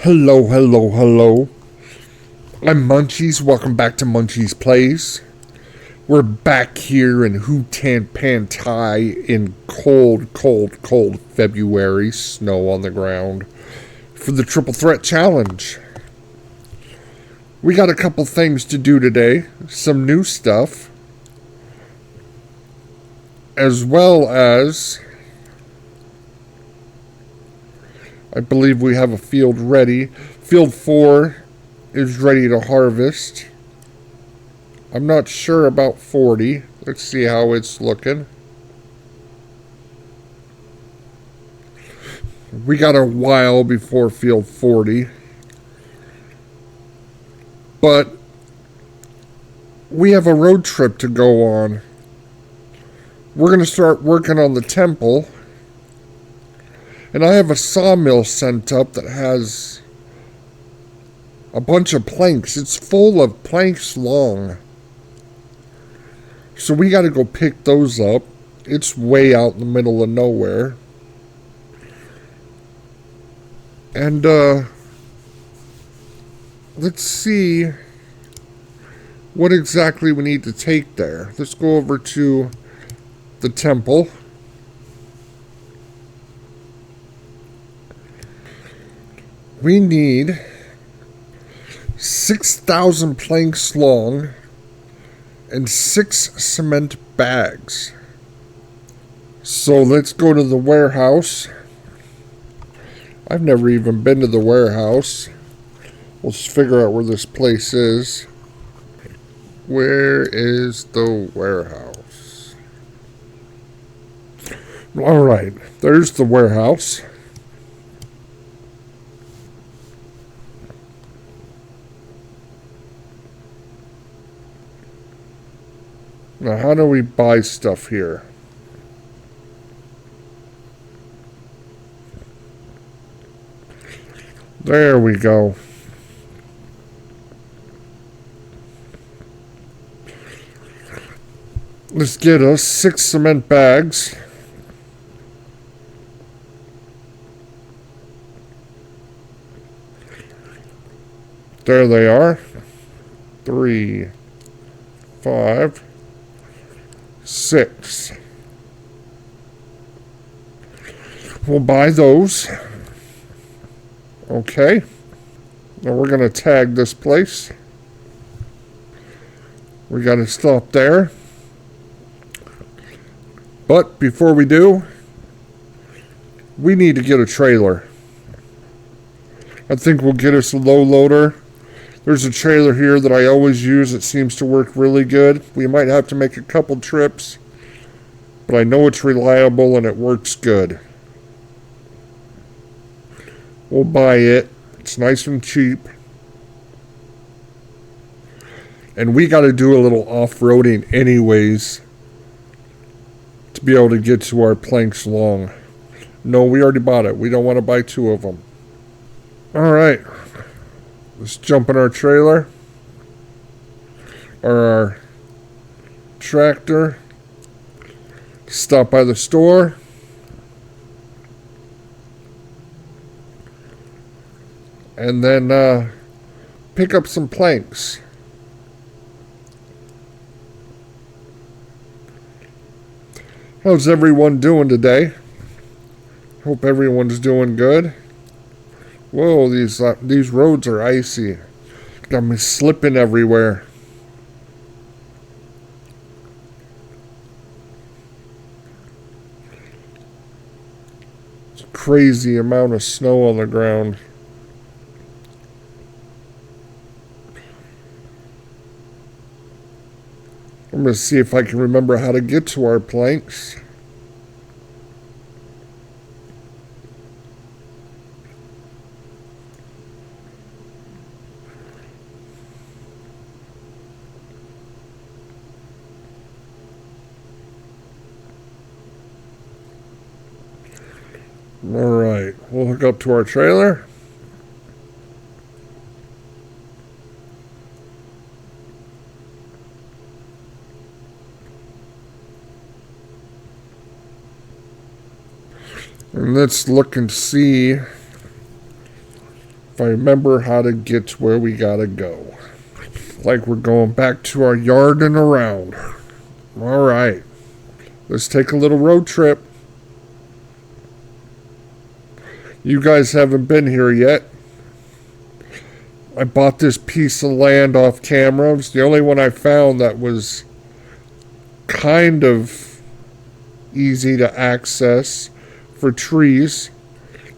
Hello, hello, hello. I'm Munchiezzz. Welcome back to Munchiezzz Plays. We're back here in Hutan Pantai in cold February, snow on the ground, for the Triple Threat Challenge. We got a couple things to do today, some new stuff, as well as I believe we have a field ready. Field 4 is ready to harvest. I'm not sure about 40. Let's see how it's looking. We got a while before field 40. But we have a road trip to go on. We're going to start working on the temple. And I have a sawmill sent up that has a bunch of planks. It's full of planks long. So we got to go pick those up. It's way out in the middle of nowhere. And let's see what exactly we need to take there. Let's go over to the temple. We need 6,000 planks long and 6 cement bags. So let's go to the warehouse. I've never even been to the warehouse. We'll just figure out where this place is. Where is the warehouse? Alright, there's the warehouse. Now, how do we buy stuff here? There we go. Let's get us 6 cement bags. There they are. 3, 5, 6. We'll buy those. Okay. Now we're going to tag this place. We got to stop there. But before we do, we need to get a trailer. I think we'll get us a low loader. There's a trailer here that I always use. It seems to work really good. We might have to make a couple trips, but I know it's reliable and it works good. We'll buy it. It's nice and cheap. And we got to do a little off-roading anyways to be able to get to our planks long. No, we already bought it. We don't want to buy 2 of them. All right. Let's jump in our trailer, or our tractor, stop by the store, and then pick up some planks. How's everyone doing today? Hope everyone's doing good. Whoa, these roads are icy. Got me slipping everywhere. It's a crazy amount of snow on the ground. I'm going to see if I can remember how to get to our planks. Alright, we'll hook up to our trailer. And let's look and see if I remember how to get to where we gotta go. Like we're going back to our yard and around. Alright. Let's take a little road trip. You guys haven't been here yet. I bought this piece of land off camera. It was the only one I found that was kind of easy to access for trees.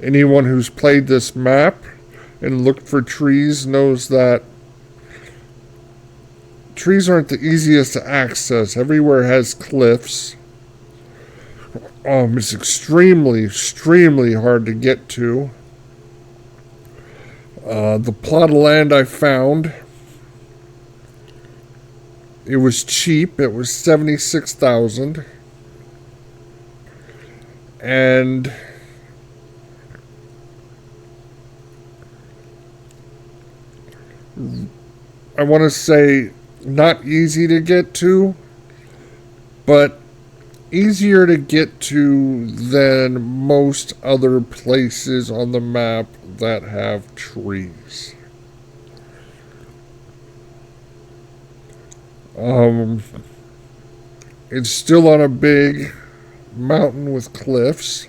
Anyone who's played this map and looked for trees knows that trees aren't the easiest to access. Everywhere has cliffs. It's extremely hard to get to. The plot of land I found, it was cheap. It was $76,000, and I want to say not easy to get to, but easier to get to than most other places on the map that have trees. It's still on a big mountain with cliffs.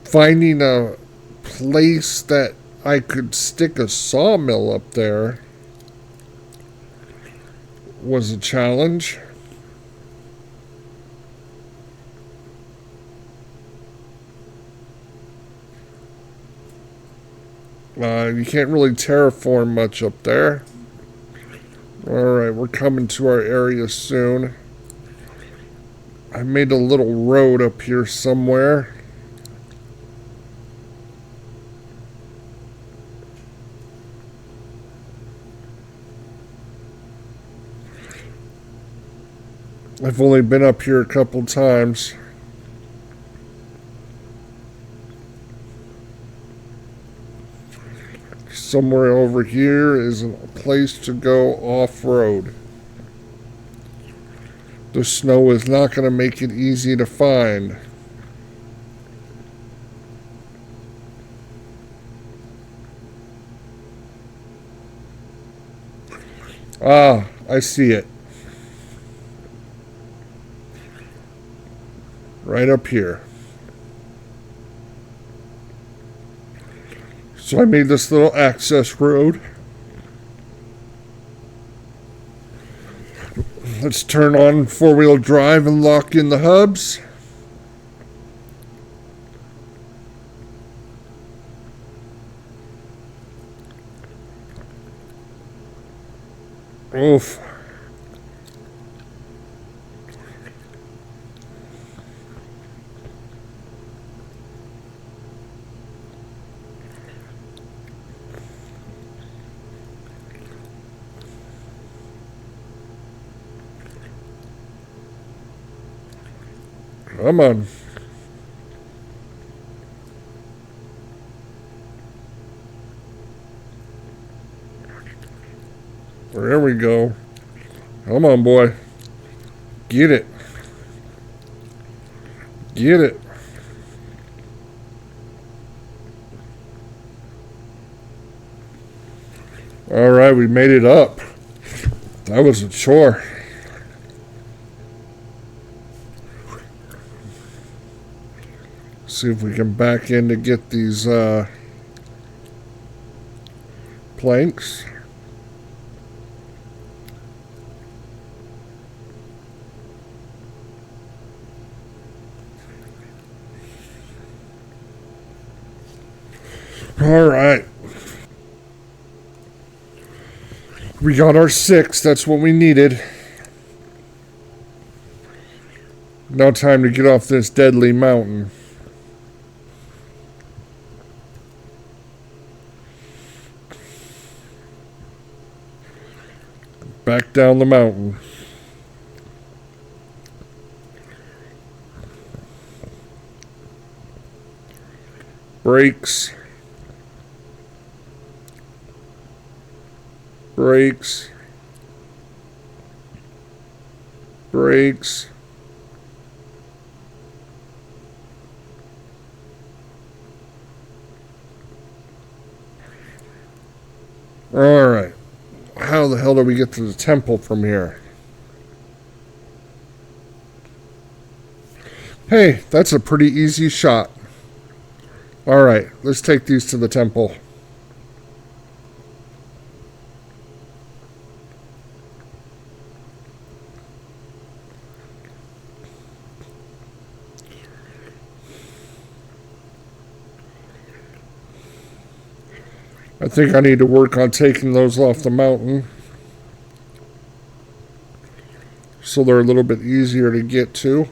Finding a place that I could stick a sawmill up there was a challenge. You can't really terraform much up there. Alright, we're coming to our area soon. I made a little road up here somewhere. I've only been up here a couple times. Somewhere over here is a place to go off-road. The snow is not going to make it easy to find. Ah, I see it. Right up here. So I made this little access road. Let's turn on four-wheel drive and lock in the hubs. Oof. Come on. There we go. Come on, boy. Get it. Get it. All right, we made it up. That was a chore. See if we can back in to get these planks. All right. We got our 6. That's what we needed. Now time to get off this deadly mountain. Back down the mountain. Brakes. Brakes. Brakes. Alright. How the hell do we get to the temple from here? Hey, that's a pretty easy shot. Alright, let's take these to the temple. I think I need to work on taking those off the mountain, so they're a little bit easier to get to.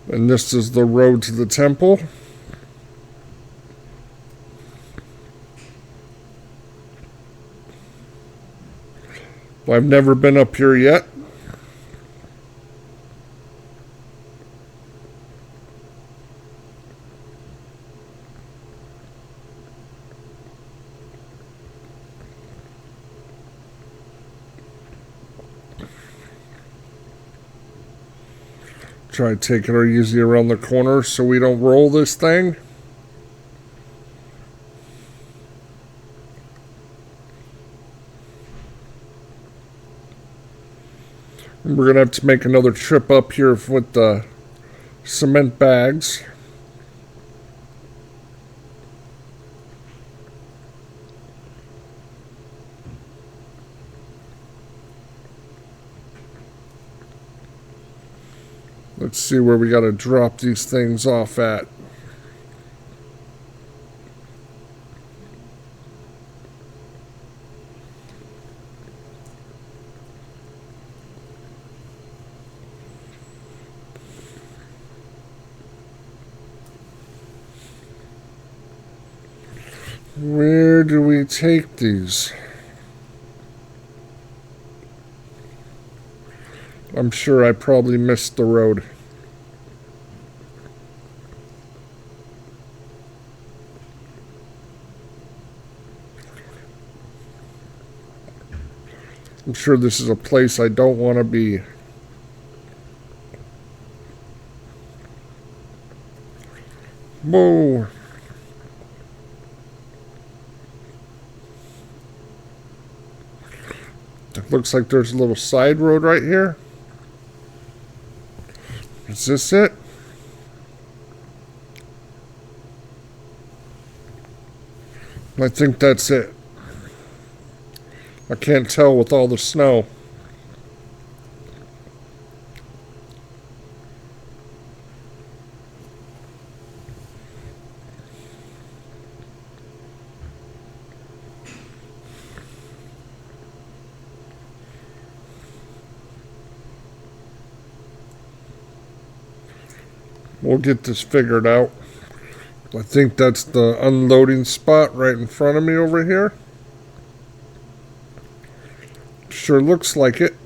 And this is the road to the temple. I've never been up here yet. Try to take it easy around the corner so we don't roll this thing. And we're going to have to make another trip up here with the cement bags. Let's see where we got to drop these things off at. Where do we take these? I'm sure I probably missed the road. I'm sure this is a place I don't want to be. Whoa. It looks like there's a little side road right here. Is this it? I think that's it. I can't tell with all the snow. We'll get this figured out. I think that's the unloading spot right in front of me over here. Sure looks like it.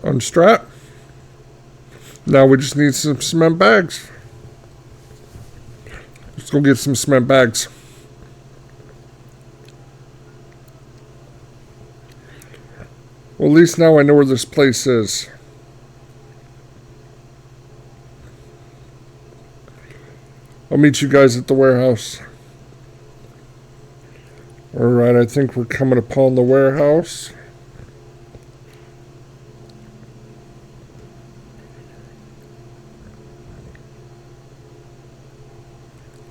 Unstrap. Now we just need some cement bags. Let's go get some cement bags. Well, at least now I know where this place is. I'll meet you guys at the warehouse. Alright, I think we're coming upon the warehouse.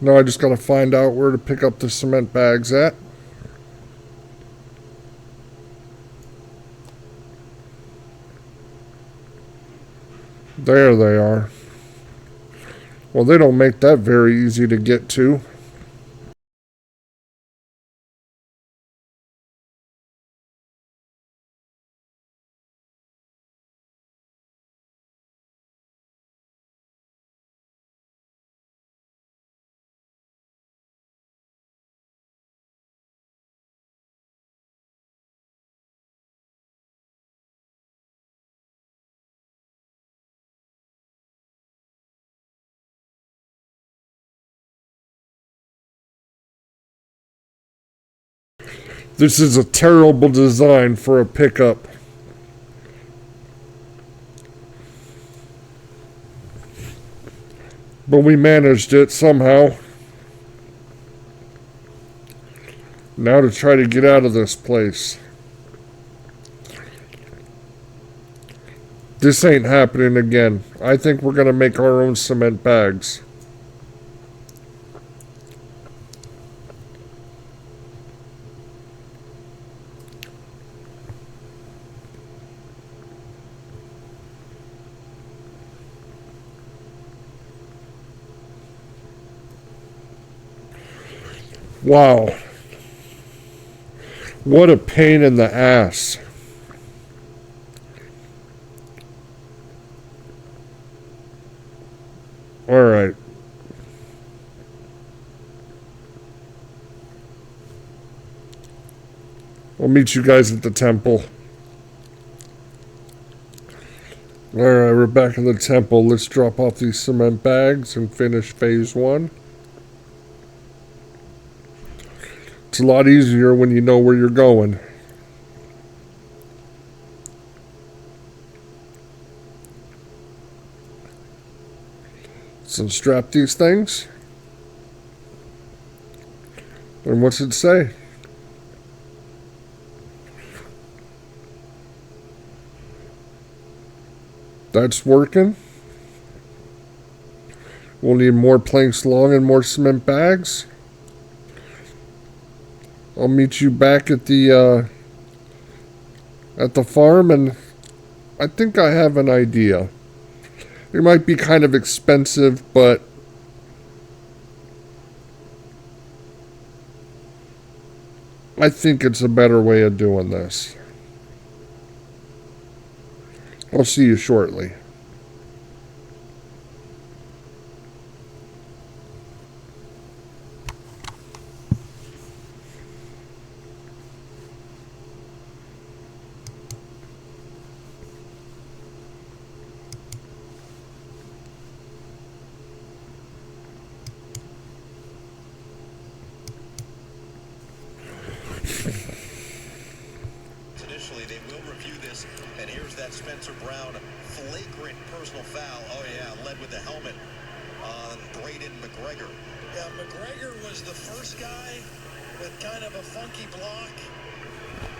Now I just gotta find out where to pick up the cement bags at. There they are. Well, they don't make that very easy to get to. This is a terrible design for a pickup. But we managed it somehow. Now to try to get out of this place. This ain't happening again. I think we're going to make our own cement bags. Wow. What a pain in the ass. Alright. I'll meet you guys at the temple. Alright, we're back in the temple. Let's drop off these cement bags and finish phase 1. It's a lot easier when you know where you're going. So unstrap these things. And what's it say? That's working. We'll need more planks long and more cement bags. I'll meet you back at the farm, and I think I have an idea. It might be kind of expensive, but I think it's a better way of doing this. I'll see you shortly. Initially, they will review this, and here's that Spencer Brown flagrant personal foul. Oh yeah, led with the helmet on Braden McGregor. Yeah, McGregor was the first guy with kind of a funky block.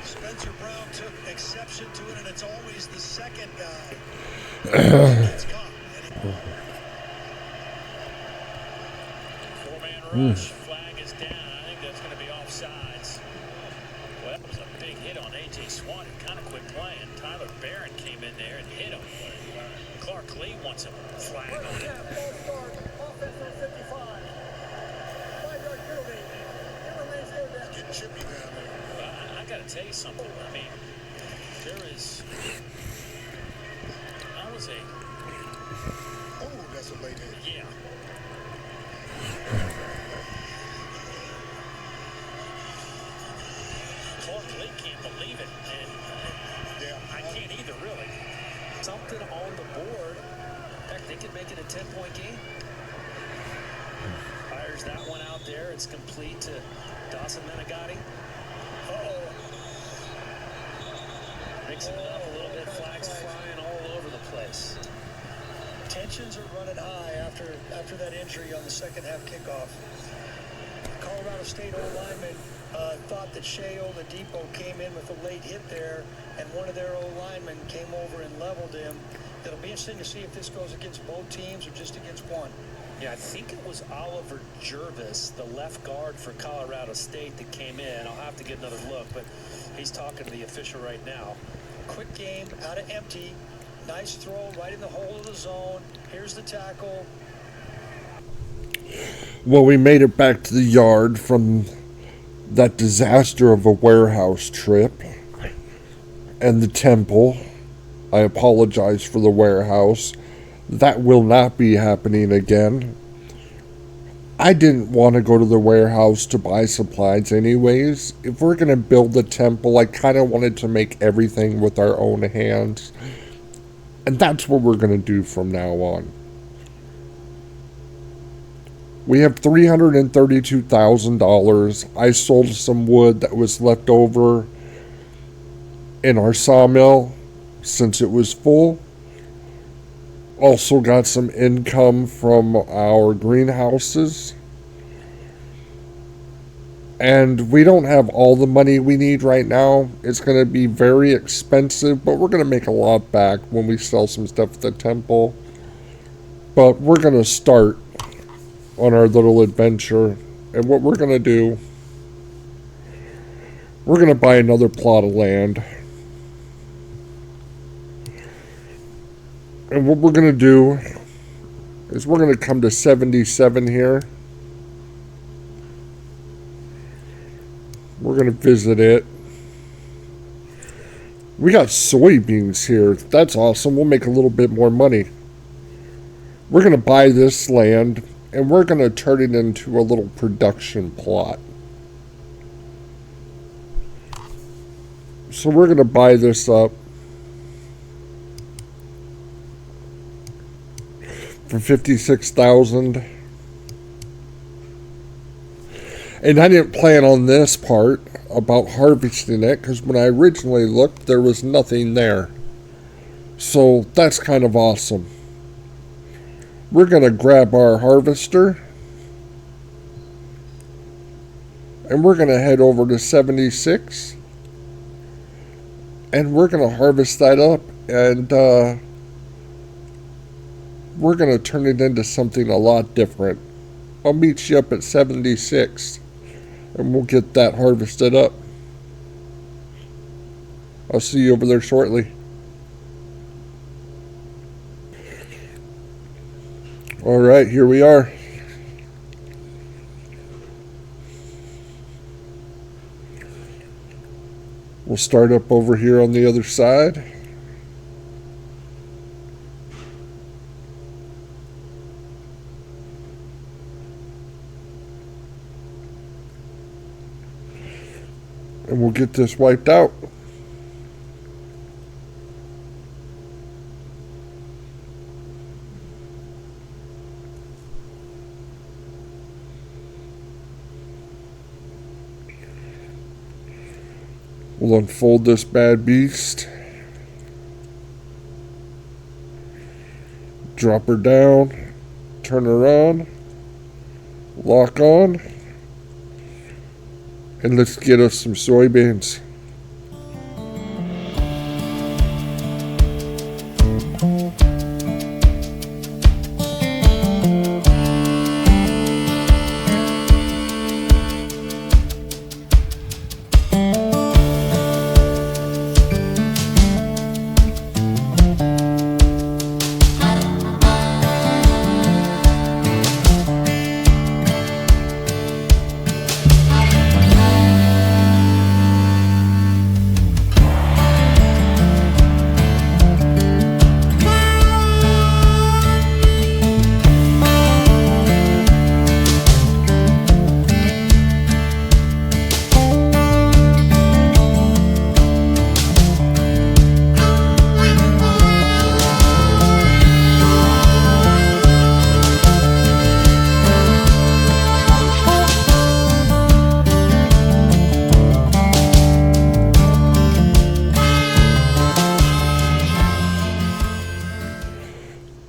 Spencer Brown took exception to it, and it's always the second guy that's caught. Four-man rush. Flag is down. I think that's going to be offsides. Well, that was a big hit on A.J. Swan, who kind of quit playing. Tyler Barron came in there and hit him. Clark Lee wants a flag on it. FS25. 5-yard penalty. It remains no doubt. Getting chippy down there. I got to tell you something. I mean, there is... I was a... Oh, that's a late hit. Yeah. Clark Lee can't believe it, and I can't either, really. Something on the board. Heck, they could make it a 10-point game. Fires that one out there. It's complete to Dawson Menegatti. Uh-oh. Mixing it up a little bit. Flags flying all over the place. Tensions are running high after that injury on the second half kickoff. Colorado State O-lineman thought that Shea Oladipo came in with a late hit there, and one of their O-linemen came over and leveled him. It'll be interesting to see if this goes against both teams or just against one. Yeah, I think it was Oliver Jervis, the left guard for Colorado State, that came in. I'll have to get another look, but he's talking to the official right now. Quick game, out of empty. Nice throw right in the hole of the zone. Here's the tackle. Well, we made it back to the yard from that disaster of a warehouse trip and the temple. I apologize for the warehouse. That will not be happening again. I didn't want to go to the warehouse to buy supplies anyways. If we're going to build the temple, I kind of wanted to make everything with our own hands. And that's what we're going to do from now on. We have $332,000. I sold some wood that was left over in our sawmill since it was full. Also got some income from our greenhouses. And we don't have all the money we need right now. It's going to be very expensive, but we're going to make a lot back when we sell some stuff at the temple. But we're going to start on our little adventure. And what we're going to do, we're going to buy another plot of land. And what we're going to do is we're going to come to 77 here. We're going to visit it. We got soybeans here. That's awesome. We'll make a little bit more money. We're going to buy this land, and we're going to turn it into a little production plot. So we're going to buy this up for $56,000. And I didn't plan on this part about harvesting it, because when I originally looked, there was nothing there. So that's kind of awesome. We're going to grab our harvester, and we're going to head over to 76, and we're going to harvest that up, and we're going to turn it into something a lot different. I'll meet you up at 76, and we'll get that harvested up. I'll see you over there shortly. Alright, here we are. We'll start up over here on the other side. And we'll get this wiped out. We'll unfold this bad beast. Drop her down. Turn her on. Lock on. And let's get us some soybeans.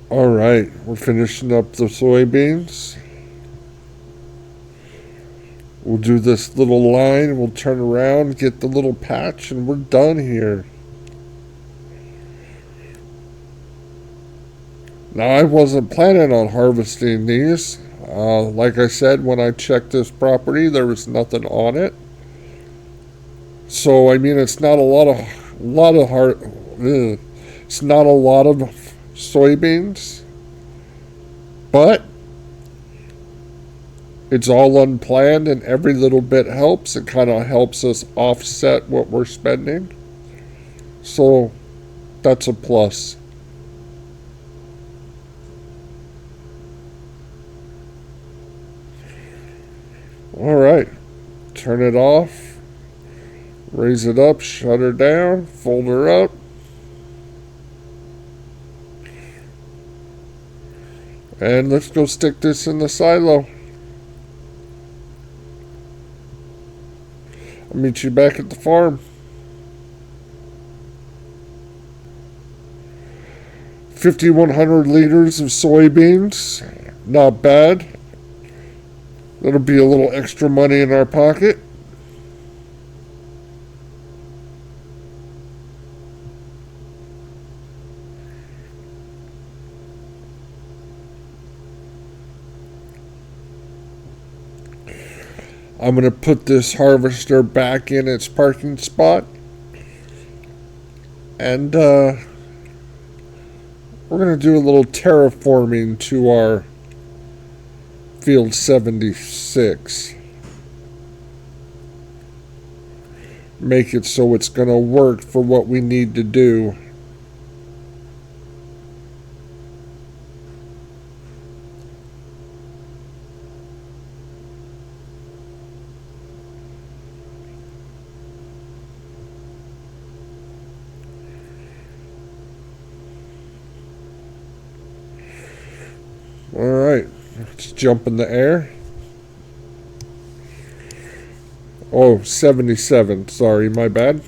Alright, we're finishing up the soybeans. We'll do this little line, we'll turn around, get the little patch, and we're done here. Now, I wasn't planning on harvesting these. Like I said, when I checked this property, there was nothing on it. So, I mean, it's not a lot of soybeans, but it's all unplanned, and every little bit helps. It kind of helps us offset what we're spending, so that's a plus. Alright, turn it off, raise it up, shut her down, fold her up. And let's go stick this in the silo. I'll meet you back at the farm. 5,100 liters of soybeans. Not bad. That'll be a little extra money in our pocket. I'm going to put this harvester back in its parking spot. And we're going to do a little terraforming to our Field 76. Make it so it's going to work for what we need to do. Alright, let's jump in the air. Oh, 77. Sorry, my bad.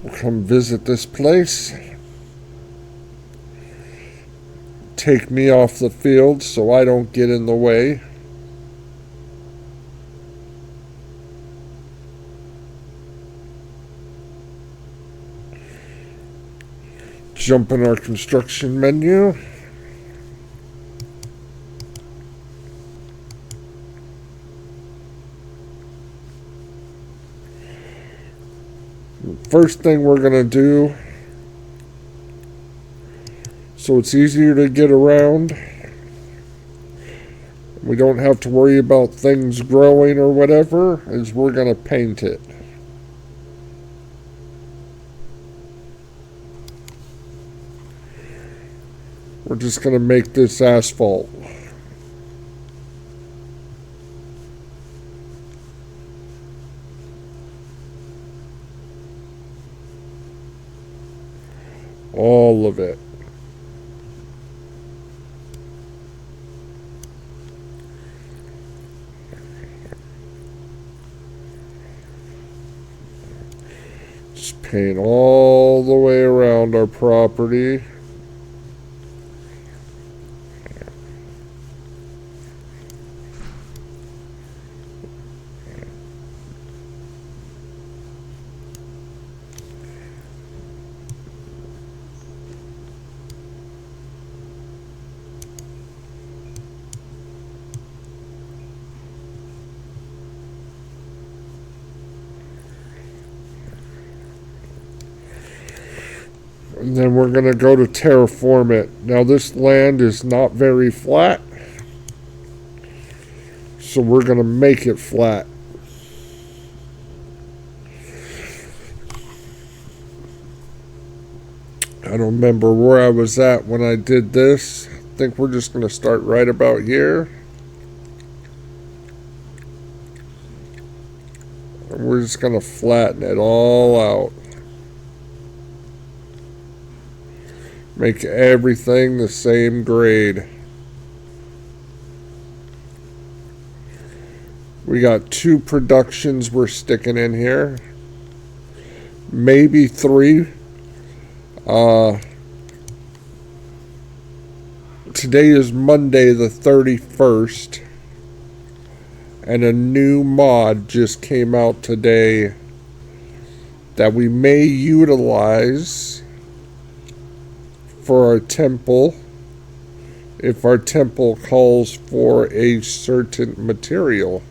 We'll come visit this place. Take me off the field so I don't get in the way. Jump in our construction menu. First thing we're going to do, so it's easier to get around, we don't have to worry about things growing or whatever, is we're going to paint it. We're just going to make this asphalt. All of it. Just paint all the way around our property. And then we're going to go to terraform it. Now this land is not very flat, so we're going to make it flat. I don't remember where I was at when I did this. I think we're just going to start right about here. And we're just going to flatten it all out. Make everything the same grade. We got 2 productions we're sticking in here. Maybe 3. Today is Monday the 31st. And a new mod just came out today that we may utilize for our temple if our temple calls for a certain material.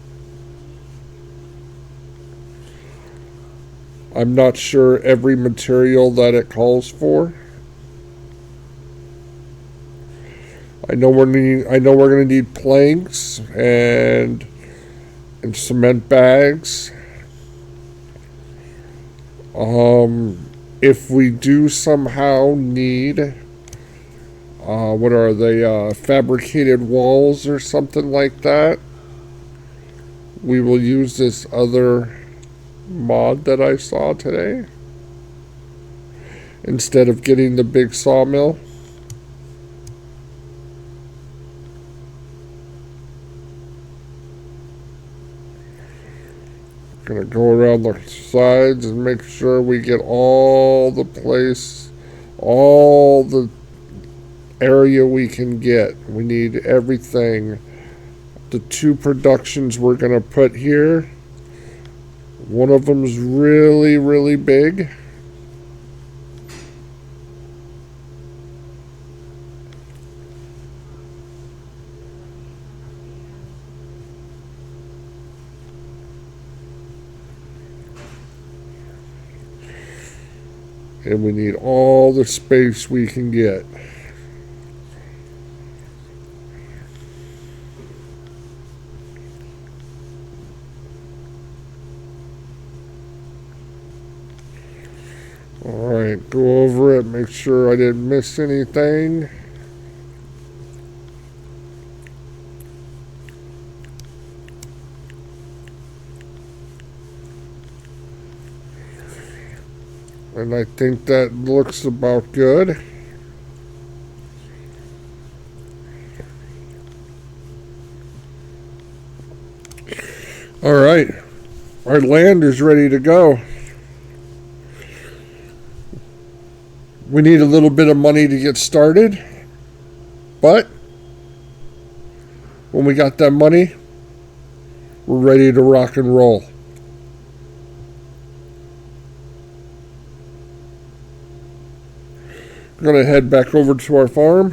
I'm not sure every material that it calls for. I know we're going to need planks and cement bags. If we do somehow need what are they, fabricated walls or something like that, we will use this other mod that I saw today instead of getting the big sawmill. Gonna go around the sides and make sure we get all the area we can get. We need everything. The 2 productions we're gonna put here, one of them's really, really big. And we need all the space we can get. Alright, go over it, make sure I didn't miss anything. And I think that looks about good. Alright, our land is ready to go. We need a little bit of money to get started, but when we got that money, we're ready to rock and roll. We're going to head back over to our farm.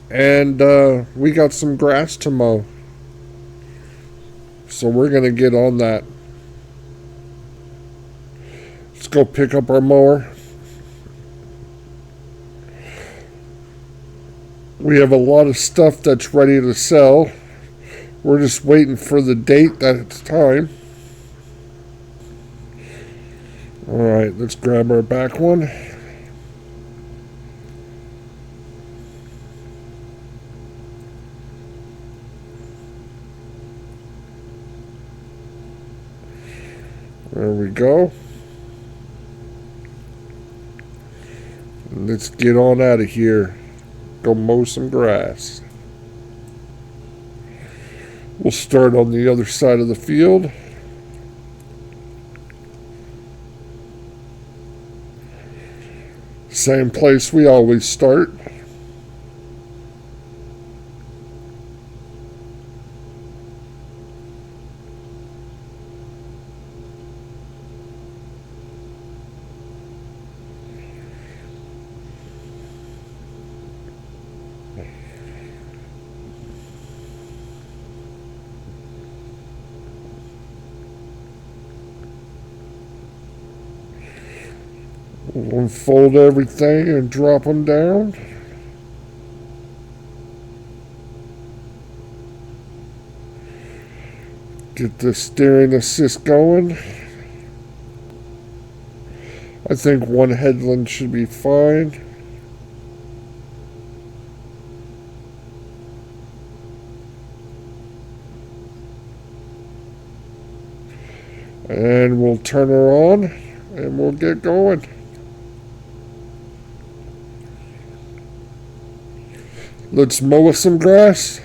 And we got some grass to mow. So we're going to get on that. Let's go pick up our mower. We have a lot of stuff that's ready to sell. We're just waiting for the date that it's time. Alright, let's grab our back one. There we go. Let's get on out of here. Go mow some grass. We'll start on the other side of the field. Same place we always start. We'll unfold everything and drop them down. Get the steering assist going. I think one headland should be fine. And we'll turn her on and we'll get going. Let's mow some grass.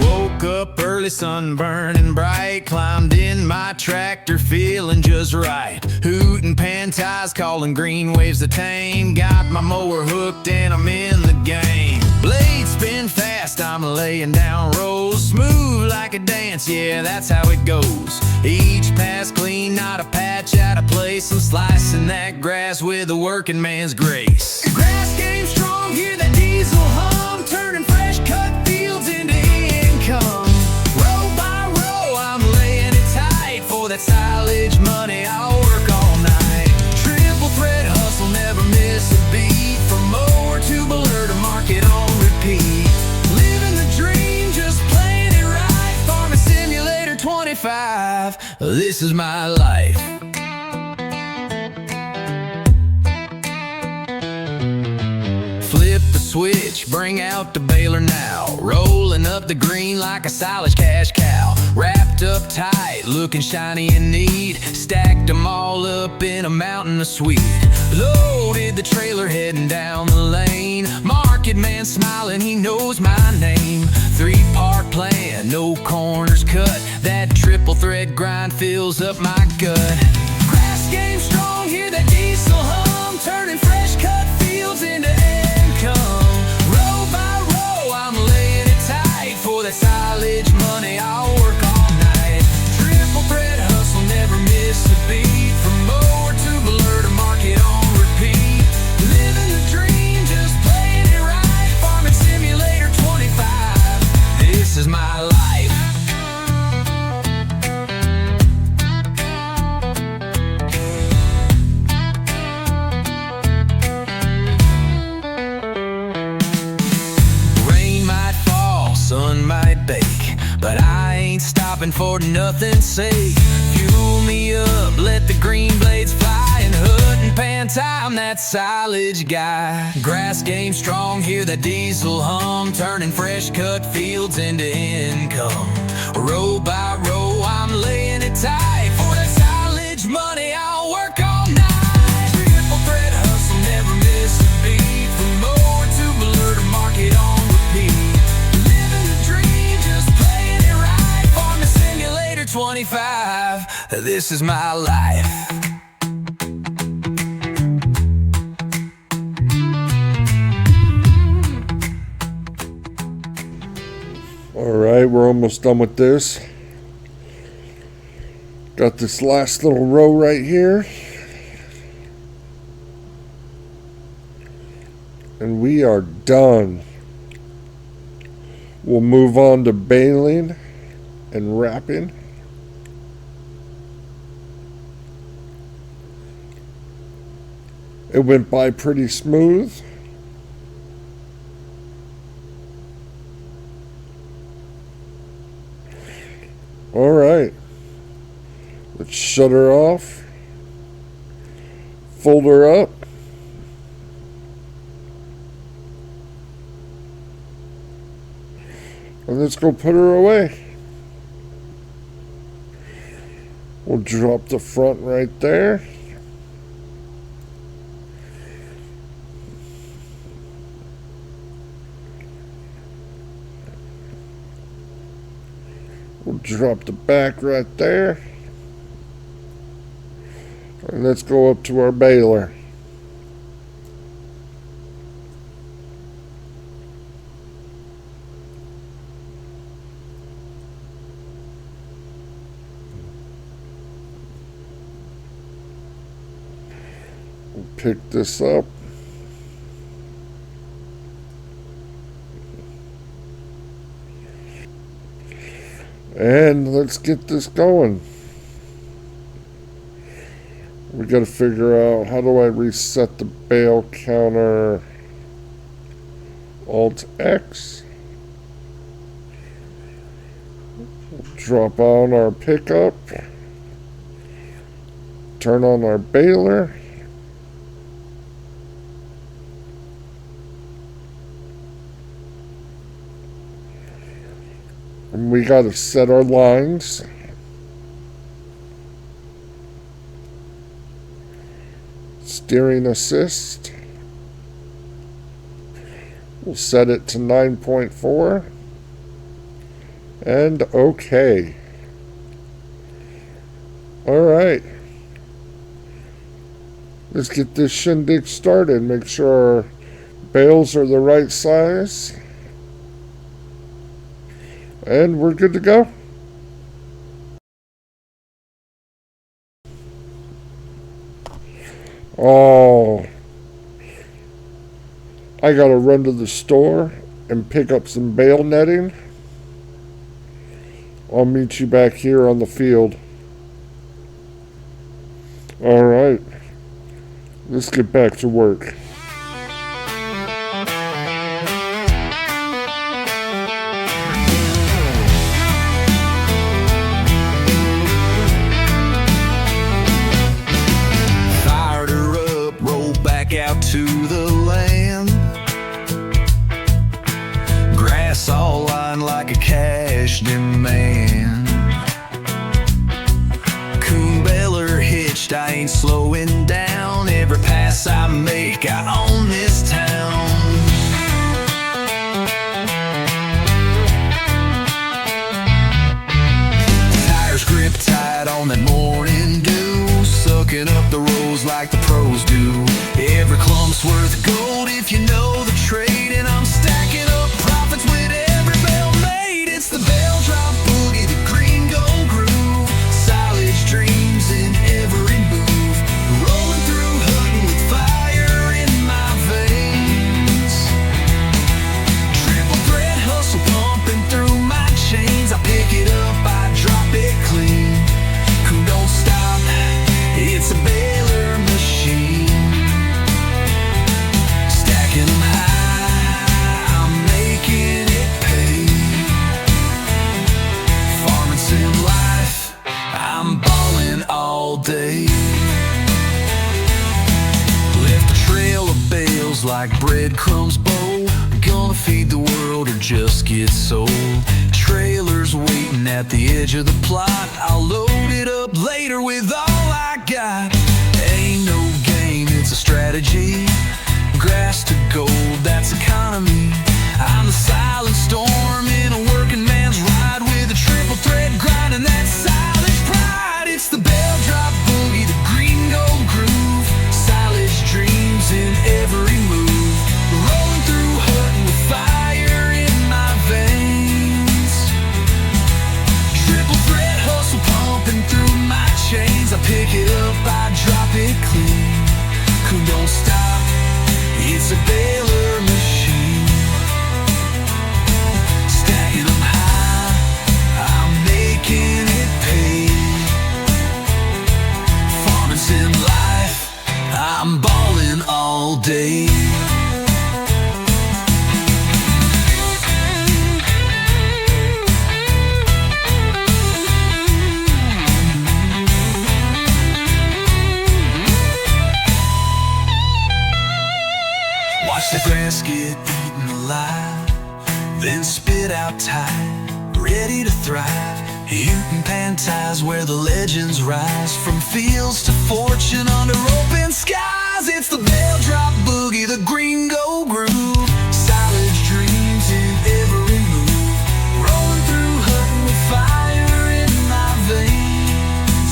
Woke up early, sun burning bright. Climbed in my tractor, feeling just right. Hutan Pantai's calling, green waves the tame. Got my mower hooked and I'm in the game. Blades spin fast, I'm laying down rows. Smooth like a dance, yeah, that's how it goes. Each pass clean, not a patch out of place. I'm slicing that grass with a working man's grace. Grass game strong, hear that diesel hum, turning fresh cut fields into income. Row by row, I'm laying it tight. For that silage money, I'll work all night. Triple thread hustle, never miss a beat. From mower to baler to market on repeat. Living the dream, just playing it right. Farming Simulator 25, this is my life. Flip the switch, bring out the baler now. Rolling up the green like a silage cash cow. wrapped up tight, looking shiny and neat. Stacked them all up in a mountain of sweet. Loaded the trailer heading down the lane. Market man smiling, he knows my name. 3-part plan, no corners cut. That triple thread grind fills up my gut. Grass game strong, hear that diesel hum, turning fresh cut fields into income. Row by row, I'm laying it tight. For that silage money, I'll work all night. Triple thread hustle, never miss a beat. From mower to blur to market on repeat. Living the dream, just playing it right. Farming Simulator 25, this is my life. Sun might bake, but I ain't stopping for nothing's sake. Fuel me up, let the green blades fly. And Hutan Pantai, I'm that silage guy. Grass game strong, hear that diesel hum, turning fresh cut fields into income. Row by row, I'm laying it tight. For that silage money, I'll work all night. Triple thread hustle, never miss a beat. From mower to blur to market on repeat. 25, this is my life. Alright, we're almost done with this. Got this last little row right here. And we are done. We'll move on to baling and wrapping. It went by pretty smooth. All right. Let's shut her off. Fold her up. And let's go put her away. We'll drop the front right there. We'll drop the back right there. And let's go up to our baler. We'll pick this up. And let's get this going. We got to figure out, how do I reset the bale counter? Alt X. We'll drop on our pickup. Turn on our baler. And we got to set our lines. Steering assist. We'll set it to 9.4. And okay. Alright. Let's get this shindig started. Make sure our bales are the right size. And we're good to go. Oh, I gotta run to the store and pick up some bale netting. I'll meet you back here on the field. Alright, let's get back to work. To the land, grass all lined like a cash demand. breadcrumbs bowl. Gonna feed the world or just get sold. Trailers waiting at the edge of the plot. I'll load it up later with all I got. Ain't no game, it's a strategy. Grass to gold, that's economy. I'm the silent storm in a working man's ride, with a triple thread grind and that silage pride. It's the bell drop boogie, the green gold groove. Silage dreams in every move. Rolling through Hutan with fire in my veins. Triple thread hustle pumping through my chains. I pick it up, I drop it clean. Who don't stop? It's a baler machine. Stacking them high, I'm making it pay. Farming's in life, I'm balling all day. Watch the grass get eaten alive, then spit out tight, ready to thrive. Hutan Pantai's where the legends rise, from fields to fortune under open skies. It's the bell drop boogie, the green gold groove. Silage dreams in every move. Rolling through Hutan with fire in my veins.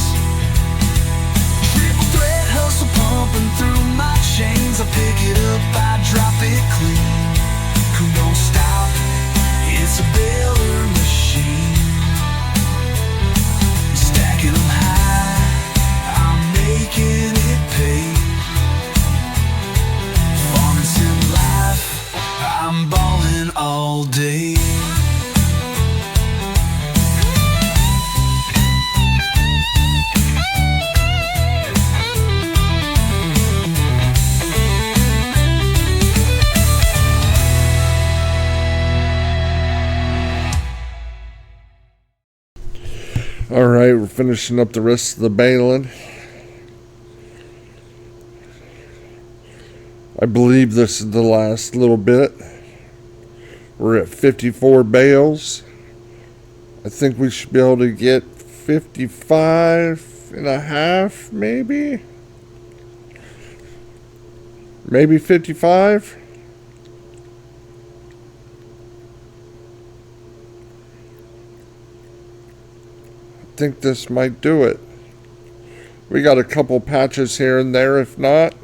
Triple thread hustle pumping through my chains. I pick it up, I drop it clean. Who don't stop? It's a baler machine. Stacking them high, I'm making it pay. Farming's in life, I'm balling all day. Alright, we're finishing up the rest of the baling. I believe this is the last little bit. We're at 54 bales. I think we should be able to get 55 and a half, maybe? Maybe 55? I think this might do it. We got a couple patches here and there, if not.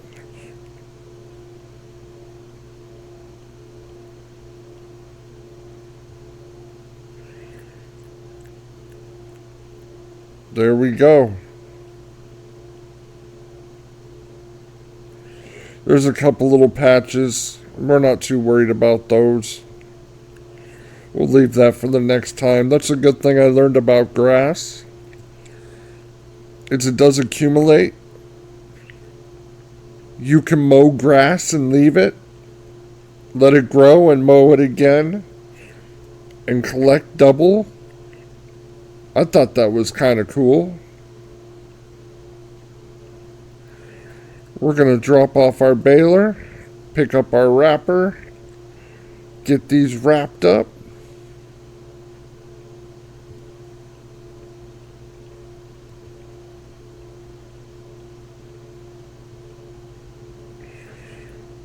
There we go. There's a couple little patches. We're not too worried about those. We'll leave that for the next time. That's a good thing I learned about grass. It does accumulate. You can mow grass and leave it. Let it grow and mow it again. And collect double. I thought that was kind of cool. We're going to drop off our baler. Pick up our wrapper. Get these wrapped up.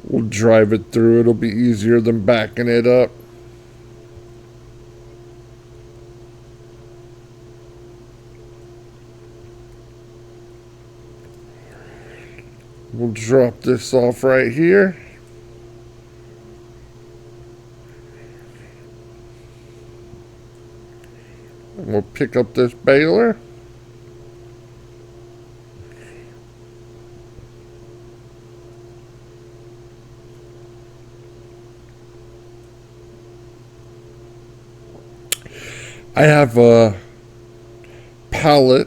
We'll drive it through. It'll be easier than backing it up. We'll drop this off right here. And we'll pick up this baler. I have a pallet.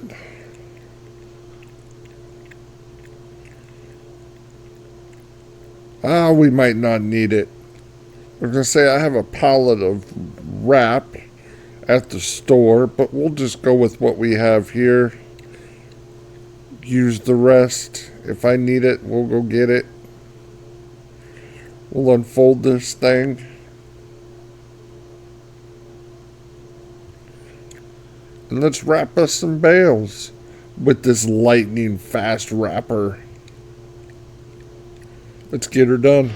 We might not need it. I was going to say I have a pallet of wrap at the store, but we'll just go with what we have here. Use the rest. If I need it, we'll go get it. We'll unfold this thing. And let's wrap us some bales with this lightning fast wrapper. Let's get her done.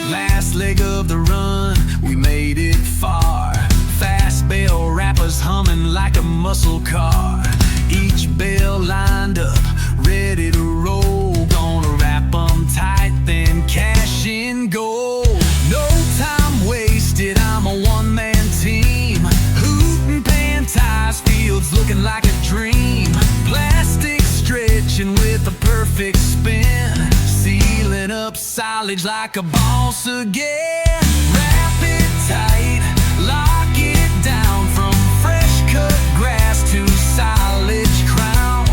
Last leg of the run, we made it far. Fast bale wrappers humming like a muscle car. Each bale lined up, ready to roll. Gonna wrap 'em tight, then cash in gold. No time wasted, I'm a one-man team. Hutan Pantai's fields looking like a dream. Plastic stretching with a perfect spin. Sealing up silage like a boss again. Wrap it tight, lock it down. From fresh cut grass to silage crown.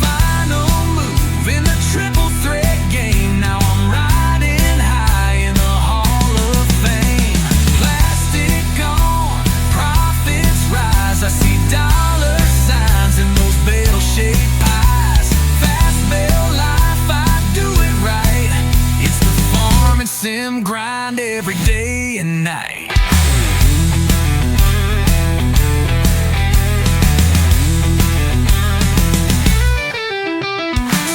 Final move in the triple threat game. Now I'm riding high in the Hall of Fame. Plastic gone, profits rise. I see dollar signs in those bale-shaped pies. Fast bale life, I do it right. It's the farm and sim grind every day and night.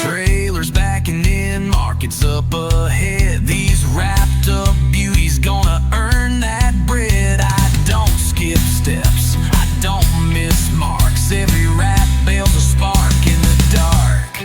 Trailers backing in, markets up ahead. These wrapped up beauties gonna earn that bread. I don't skip steps, I don't miss marks. Every wrap bale's a spark in the dark.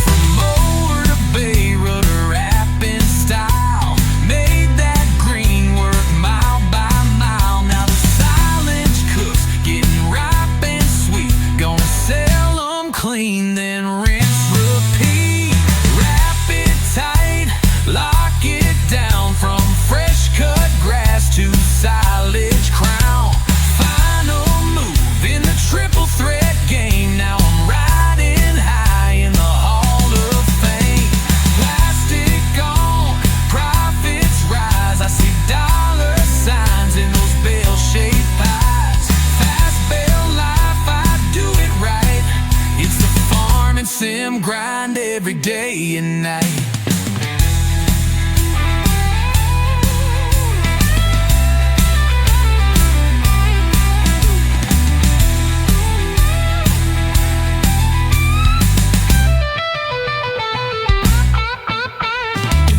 From mower to bay, rudder wrapping style. Made that green work mile by mile. Now the silage cooks, getting ripe and sweet. Gonna sell 'em clean, then rinse, repeat. Wrap it tight, lock it down. From fresh cut grass to silage crown. Final move in the triple threat game. Now I'm riding high in the Hall of Fame. Plastic gone, profits rise. I see dollar signs in those bale-shaped pies. Fast bale life, I do it right. It's the farm and sim grind every day and night.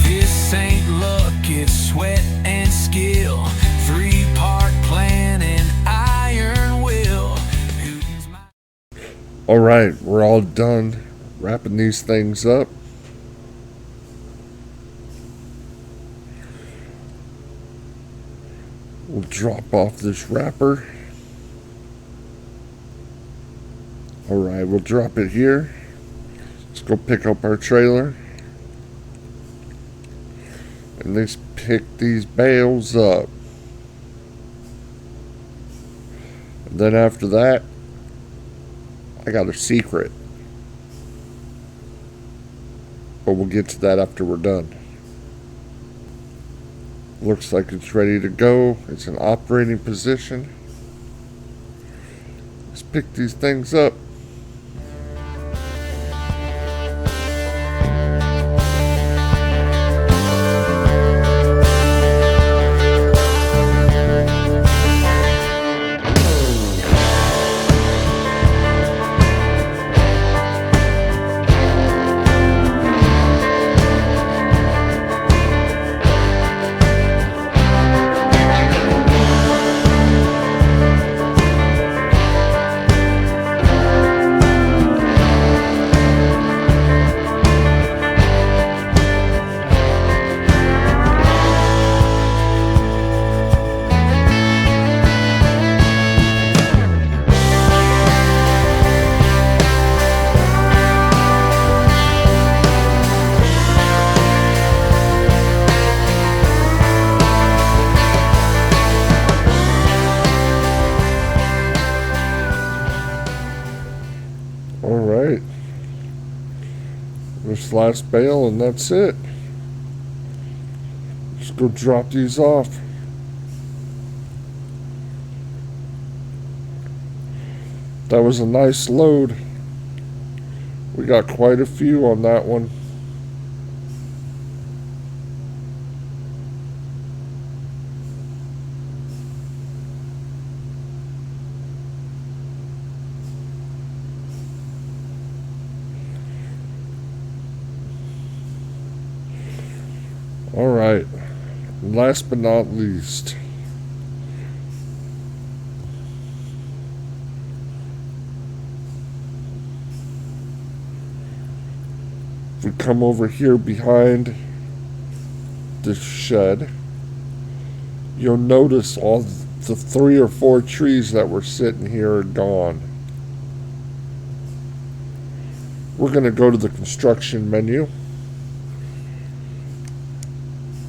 This ain't luck, it's sweat and skill. 3-part plan and iron will. Hutan's my- Alright, we're all done wrapping these things up. We'll drop off this wrapper. Alright, we'll drop it here. Let's go pick up our trailer. And let's pick these bales up. And then after that, I got a secret. But we'll get to that after we're done. Looks like it's ready to go. It's in operating position. Let's pick these things up. Alright. This last bale and that's it. go drop these off. That was a nice load. We got quite a few on that one. Alright, last but not least, if we come over here behind this shed, you'll notice all the 3 or 4 trees that were sitting here are gone. We're going to go to the construction menu.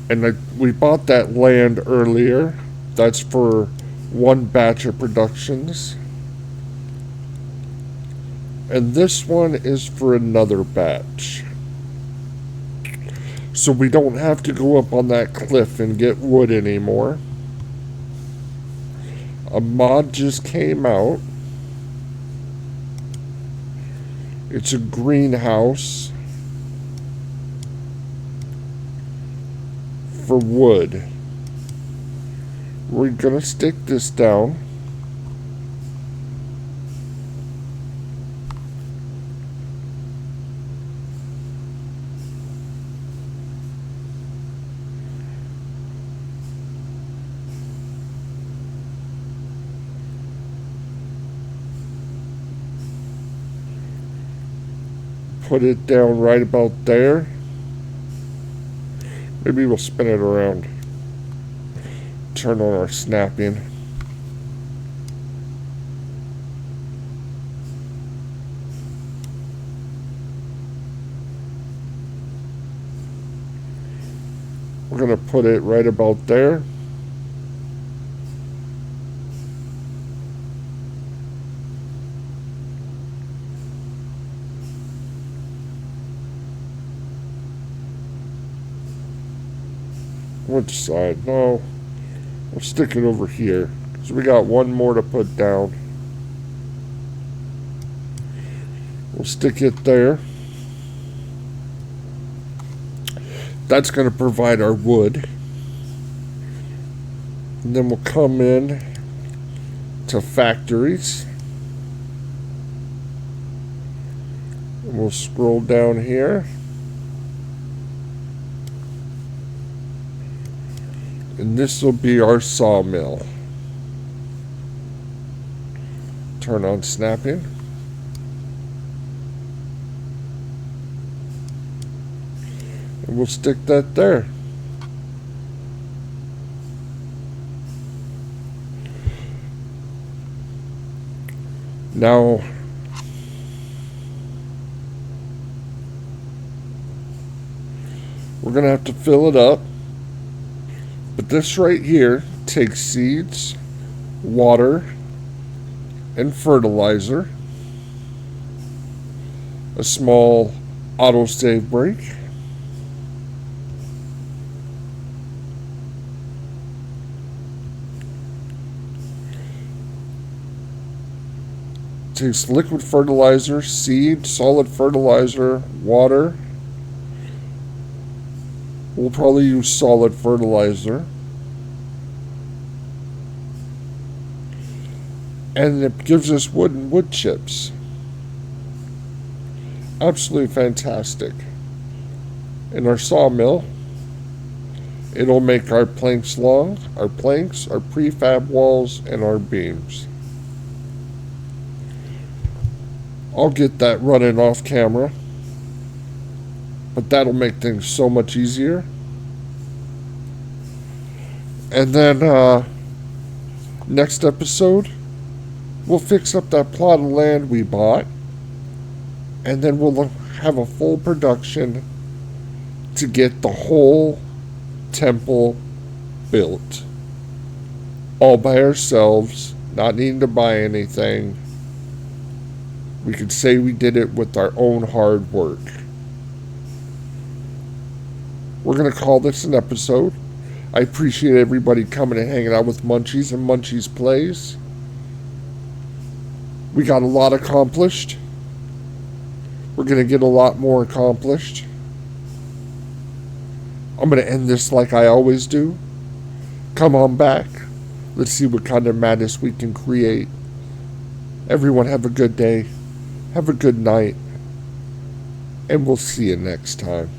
And we bought that land earlier. That's for one batch of productions. And this one is for another batch. So we don't have to go up on that cliff and get wood anymore. A mod just came out. It's a greenhouse for wood. We're gonna stick this down. Put it down right about there. Maybe we'll spin it around. Turn on our snapping. We're going to put it right about there. Which side? No. We'll stick it over here. So we got one more to put down. We'll stick it there. That's going to provide our wood. And then we'll come in to factories. And we'll scroll down here. And this will be our sawmill. Turn on snapping. And we'll stick that there. Now, we're going to have to fill it up. But this right here takes seeds, water, and fertilizer, a small autosave brake, takes liquid fertilizer, seed, solid fertilizer, water. We'll probably use solid fertilizer. And it gives us wood and wood chips. Absolutely fantastic. In our sawmill, it'll make our planks long, our planks, our prefab walls, and our beams. I'll get that running off camera. But that'll make things so much easier. And then next episode, we'll fix up that plot of land we bought. And then we'll have a full production to get the whole temple built. All by ourselves, not needing to buy anything. We could say we did it with our own hard work. We're going to call this an episode. I appreciate everybody coming and hanging out with Munchiezzz and Munchiezzz Plays. We got a lot accomplished. We're going to get a lot more accomplished. I'm going to end this like I always do. Come on back. Let's see what kind of madness we can create. Everyone have a good day. Have a good night. And we'll see you next time.